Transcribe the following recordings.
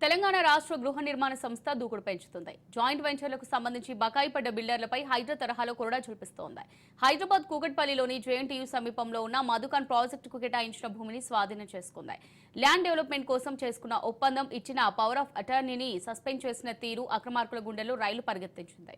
తెలంగాణ రాష్ట్ర గృహ నిర్మాణ సంస్థ దూకుడు పెంచుతుంది. జాయింట్ వెంచర్లకు సంబంధించి బకాయి పడ్డ బిల్డర్లపై హైడ్రా తరహాలో కొరడా చూపిస్తోంది. హైదరాబాద్ కూకట్పల్లిలోని జేఎన్టీయూ సమీపంలో ఉన్న మధుకాన్ ప్రాజెక్టుకు కేటాయించిన భూమిని స్వాధీనం చేసుకుంది. ల్యాండ్ డెవలప్మెంట్ కోసం చేసుకున్న ఒప్పందం ఇచ్చిన పవర్ ఆఫ్ అటార్నీని సస్పెండ్ చేసిన తీరు అక్రమార్కుల గుండెల్లో రైలు పరిగెత్తించింది.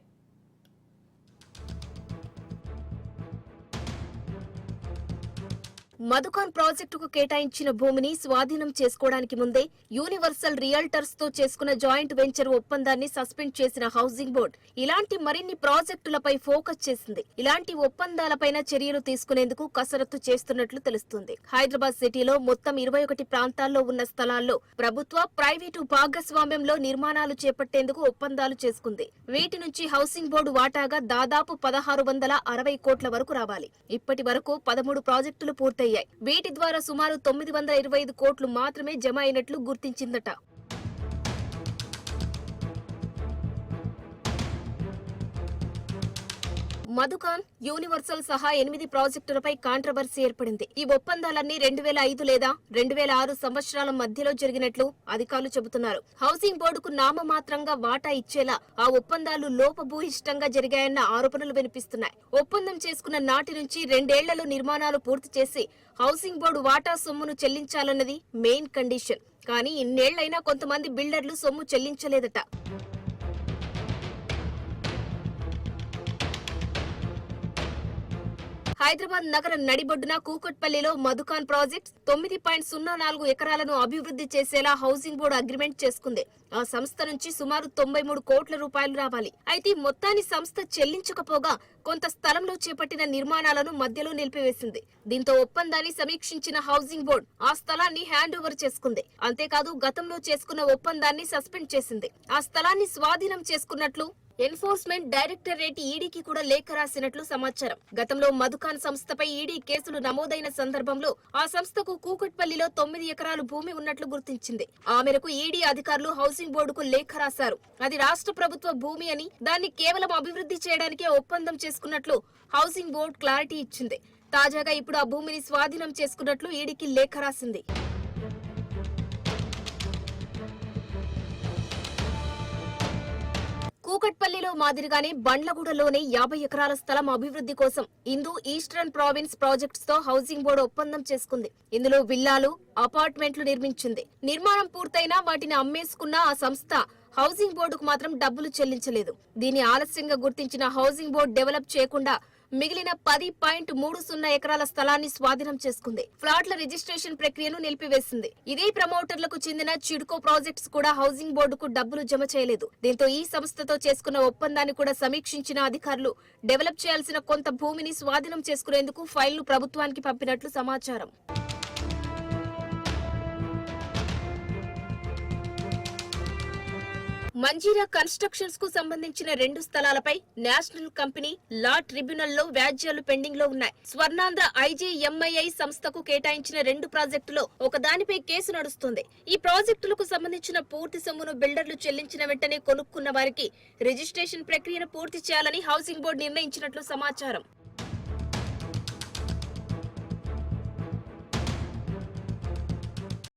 మధుకాన్ ప్రాజెక్టుకు కేటాయించిన భూమిని స్వాధీనం చేసుకోవడానికి ముందే యూనివర్సల్ రియల్టర్స్ తో చేసుకున్న జాయింట్ వెంచర్ ఒప్పందాన్ని సస్పెండ్ చేసిన హౌసింగ్ బోర్డు ఇలాంటి మరిన్ని ప్రాజెక్టులపై ఫోకస్ చేసింది. ఇలాంటి ఒప్పందాలపైన చర్యలు తీసుకునేందుకు కసరత్తు చేస్తున్నట్లు తెలుస్తుంది. హైదరాబాద్ సిటీలో మొత్తం 21 ప్రాంతాల్లో ఉన్న స్థలాల్లో ప్రభుత్వ, ప్రైవేటు భాగస్వామ్యంలో నిర్మాణాలు చేపట్టేందుకు ఒప్పందాలు చేసుకుంది. వీటి నుంచి హౌసింగ్ బోర్డు వాటాగా దాదాపు 1660 కోట్ల వరకు రావాలి. ఇప్పటి వరకు 13 ప్రాజెక్టులు పూర్తయ్యాయి. వీటి ద్వారా సుమారు 925 కోట్లు మాత్రమే జమ అయినట్లు గుర్తించిందట. మధుకాన్, యూనివర్సల్ సహా 8 ప్రాజెక్టులపై కాంట్రవర్సీ ఏర్పడింది. ఈ ఒప్పందాలన్నీ 2005 లేదా 2006 సంవత్సరాల మధ్యలో జరిగినట్లు అధికారులు చెబుతున్నారు. హౌసింగ్ బోర్డుకు నామమాత్రంగా వాటా ఇచ్చేలా ఆ ఒప్పందాలు లోపభూయిష్టంగా జరిగాయన్న ఆరోపణలు వినిపిస్తున్నాయి. ఒప్పందం చేసుకున్న నాటి నుంచి 2 ఏళ్లలో నిర్మాణాలు పూర్తి చేసి హౌసింగ్ బోర్డు వాటా సొమ్మును చెల్లించాలన్నది మెయిన్ కండిషన్. కానీ ఇన్నేళ్లైనా కొంతమంది బిల్డర్లు సొమ్ము చెల్లించలేదట. హైదరాబాద్ నగర నడిబొడ్డున కూకట్పల్లిలో మధుకాన్ ప్రాజెక్ట్ 9.04 ఎకరాలను అభివృద్ధి చేసేలా హౌసింగ్ బోర్డు అగ్రిమెంట్ చేసుకుంది. ఆ సంస్థ నుంచి సుమారు 93 కోట్ల రూపాయలు రావాలి. అయితే మొత్తాన్ని సంస్థ చెల్లించకపోగా కొంత స్థలంలో చేపట్టిన నిర్మాణాలను మధ్యలో నిలిపివేసింది. దీంతో ఒప్పందాన్ని సమీక్షించిన హౌసింగ్ బోర్డు ఆ స్థలాన్ని హ్యాండ్ ఓవర్ చేసుకుంది. అంతేకాదు గతంలో చేసుకున్న ఒప్పందాన్ని సస్పెండ్ చేసింది. ఆ స్థలాన్ని స్వాధీనం చేసుకున్నట్లు ఎన్ఫోర్స్మెంట్ డైరెక్టరేట్ ఈడీకి కూడా లేఖ రాసినట్లు సమాచారం. గతంలో మధుకాన్ సంస్థపై ఈడీ కేసులు నమోదైన సందర్భంలో ఆ సంస్థకు కూకట్పల్లిలో 9 ఎకరాలు భూమి ఉన్నట్లు గుర్తించింది. ఆ మేరకు ఈడీ అధికారులు హౌసింగ్ బోర్డుకు లేఖ రాశారు. అది రాష్ట్ర ప్రభుత్వ భూమి అని, దాన్ని కేవలం అభివృద్ధి చేయడానికే ఒప్పందం చేసుకున్నట్లు హౌసింగ్ బోర్డు క్లారిటీ ఇచ్చింది. తాజాగా ఇప్పుడు ఆ భూమిని స్వాధీనం చేసుకున్నట్లు ఈడీకి లేఖ రాసింది. కూకట్పల్లిలో మాదిరిగానే బండ్లగూడలోనే 50 ఎకరాల స్థలం అభివృద్ధి కోసం ఇందు ఈస్టర్న్ ప్రావిన్స్ ప్రాజెక్ట్స్ తో హౌసింగ్ బోర్డు ఒప్పందం చేసుకుంది. ఇందులో విల్లాలు, అపార్ట్మెంట్లు నిర్మించింది. నిర్మాణం పూర్తయినా వాటిని అమ్మేసుకున్న ఆ సంస్థ హౌసింగ్ బోర్డుకు మాత్రం డబ్బులు చెల్లించలేదు. దీన్ని ఆలస్యంగా గుర్తించిన హౌసింగ్ బోర్డు డెవలప్ చేయకుండా మిగిలిన 10.30 ఎకరాల స్థలాన్ని స్వాధీనం చేసుకుంది. ఫ్లాట్ల రిజిస్ట్రేషన్ ప్రక్రియను నిలిపివేసింది. ఇదే ప్రమోటర్లకు చెందిన చిడ్కో ప్రాజెక్ట్స్ కూడా హౌసింగ్ బోర్డుకు డబ్బులు జమ చేయలేదు. దీంతో ఈ సంస్థతో చేసుకున్న ఒప్పందాన్ని కూడా సమీక్షించిన అధికారులు డెవలప్ చేయాల్సిన కొంత భూమిని స్వాధీనం చేసుకునేందుకు ఫైల్ను ప్రభుత్వానికి పంపినట్లు సమాచారం. మంజీరా కన్స్ట్రక్షన్స్ కు సంబంధించిన 2 స్థలాలపై నేషనల్ కంపెనీ లా ట్రిబ్యునల్లో వ్యాజ్యాలు పెండింగ్ లో ఉన్నాయి. స్వర్ణాంధ్ర ఐజీఎంఐఐ సంస్థకు కేటాయించిన 2 ప్రాజెక్టులో ఒకదానిపై కేసు నడుస్తుంది. ఈ ప్రాజెక్టులకు సంబంధించిన పూర్తి సొమ్మును బిల్డర్లు చెల్లించిన వెంటనే కొనుక్కున్న వారికి రిజిస్ట్రేషన్ ప్రక్రియను పూర్తి చేయాలని హౌసింగ్ బోర్డు నిర్ణయించినట్లు సమాచారం.